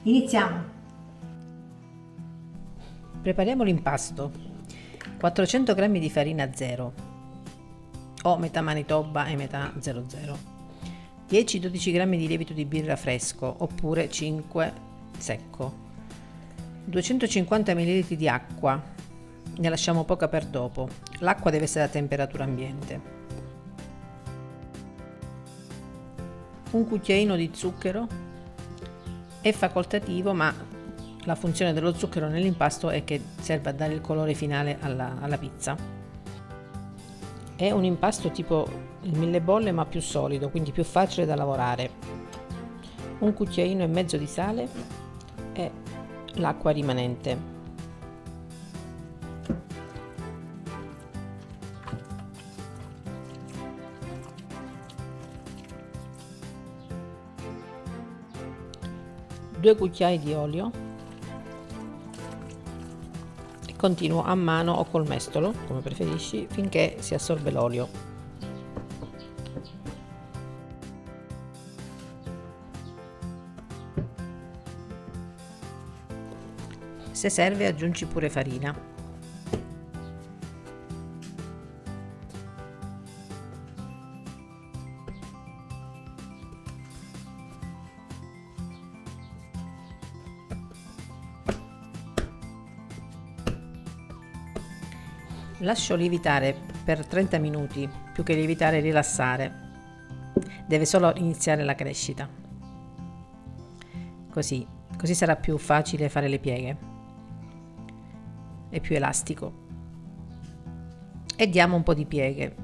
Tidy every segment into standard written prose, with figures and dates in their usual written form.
Iniziamo. Prepariamo l'impasto. 400 g di farina 0 o metà Manitoba e metà 00, 10-12 g di lievito di birra fresco oppure 5 secco, 250 ml di acqua, ne lasciamo poca per dopo. L'acqua deve essere a temperatura ambiente, un cucchiaino di zucchero, è facoltativo ma la funzione dello zucchero nell'impasto è che serve a dare il colore finale alla pizza. È un impasto tipo il mille bolle ma più solido, quindi più facile da lavorare. Un cucchiaino e mezzo di sale e l'acqua rimanente. Due cucchiai di olio. Continuo a mano o col mestolo, come preferisci, finché si assorbe l'olio. Se serve aggiungi pure farina. Lascio lievitare per 30 minuti, più che lievitare rilassare. Deve solo iniziare la crescita. Così sarà più facile fare le pieghe. È più elastico. E diamo un po' di pieghe,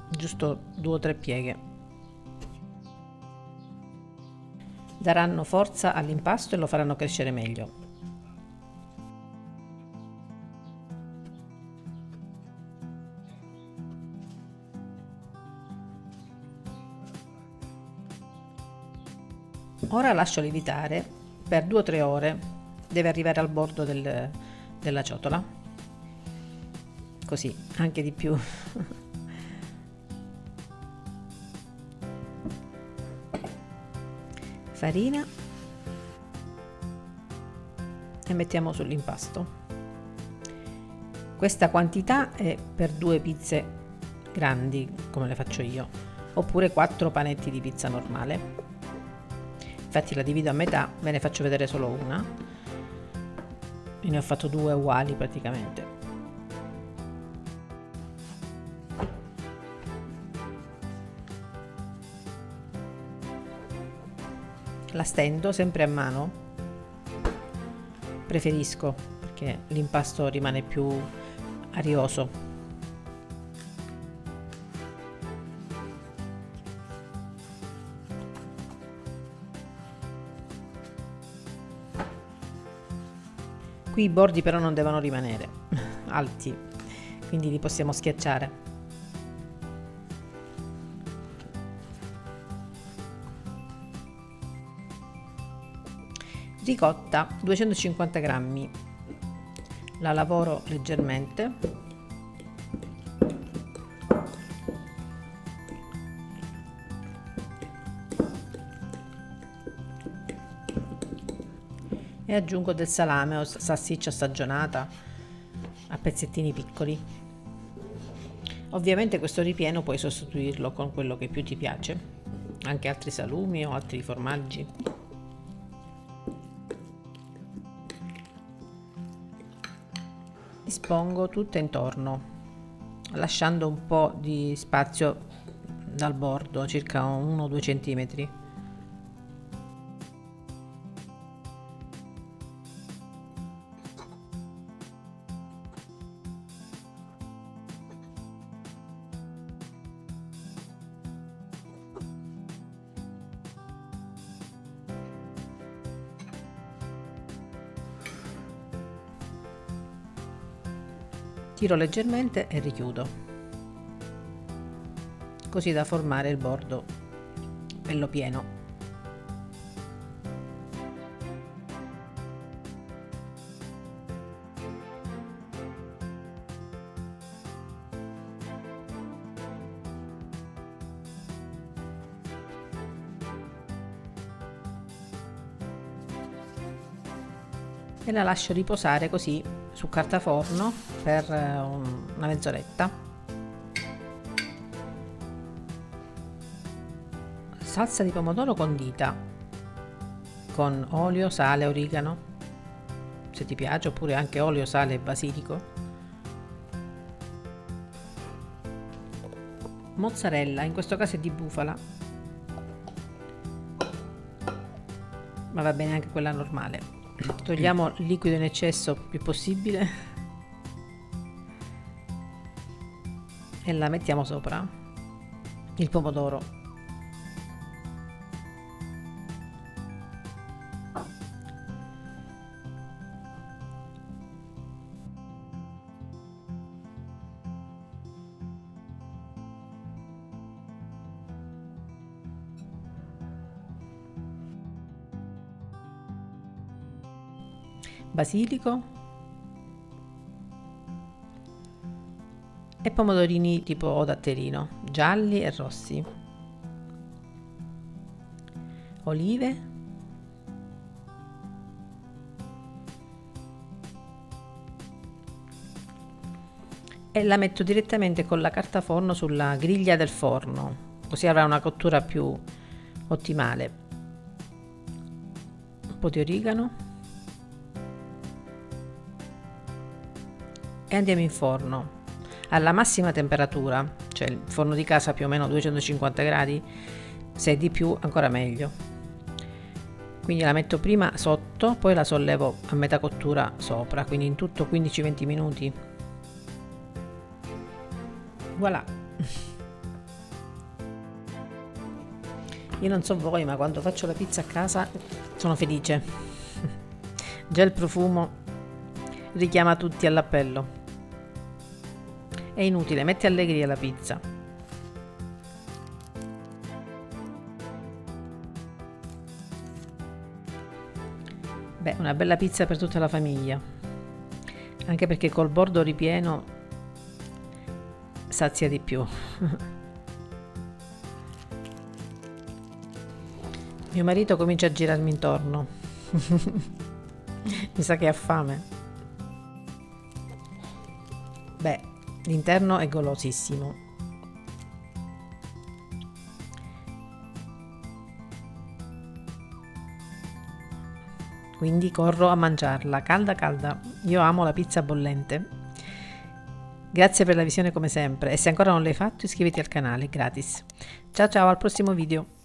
giusto 2 o 3 pieghe. Daranno forza all'impasto e lo faranno crescere meglio. Ora lascio lievitare per 2 o 3 ore, deve arrivare al bordo della ciotola, così, anche di più. Farina e mettiamo sull'impasto. Questa quantità è per 2 pizze grandi, come le faccio io, oppure 4 panetti di pizza normale. Infatti la divido a metà, ve ne faccio vedere solo una, e ne ho fatto 2 uguali praticamente. La stendo sempre a mano, preferisco perché l'impasto rimane più arioso. Qui i bordi però non devono rimanere alti, quindi li possiamo schiacciare. Ricotta 250 grammi, la lavoro leggermente. E aggiungo del salame o salsiccia stagionata a pezzettini piccoli. Ovviamente questo ripieno puoi sostituirlo con quello che più ti piace, anche altri salumi o altri formaggi. Dispongo tutto intorno, lasciando un po' di spazio dal bordo, circa 1-2 cm. Tiro leggermente e richiudo, così da formare il bordo bello pieno. e la lascio riposare così su carta forno per una mezz'oretta. Salsa di pomodoro condita con olio, sale, origano, se ti piace, oppure anche olio, sale e basilico. Mozzarella, in questo caso è di bufala, ma va bene anche quella normale. Togliamo il liquido in eccesso più possibile e la mettiamo sopra il pomodoro. Basilico e pomodorini tipo datterino, gialli e rossi, olive e la metto direttamente con la carta forno sulla griglia del forno, così avrà una cottura più ottimale. Un po' di origano e andiamo in forno alla massima temperatura, cioè il forno di casa più o meno 250 gradi, se è di più ancora meglio. Quindi la metto prima sotto, poi la sollevo a metà cottura sopra, quindi in tutto 15-20 minuti. Voilà. Io non so voi, ma quando faccio la pizza a casa sono felice. Già il profumo richiama tutti all'appello. È inutile, mette allegria alla pizza. Beh, una bella pizza per tutta la famiglia, anche perché col bordo ripieno sazia di più. Mio marito comincia a girarmi intorno. Mi sa che ha fame. Beh, l'interno è golosissimo. Quindi corro a mangiarla, calda calda. Io amo la pizza bollente. Grazie per la visione come sempre e se ancora non l'hai fatto iscriviti al canale, gratis. Ciao ciao, al prossimo video.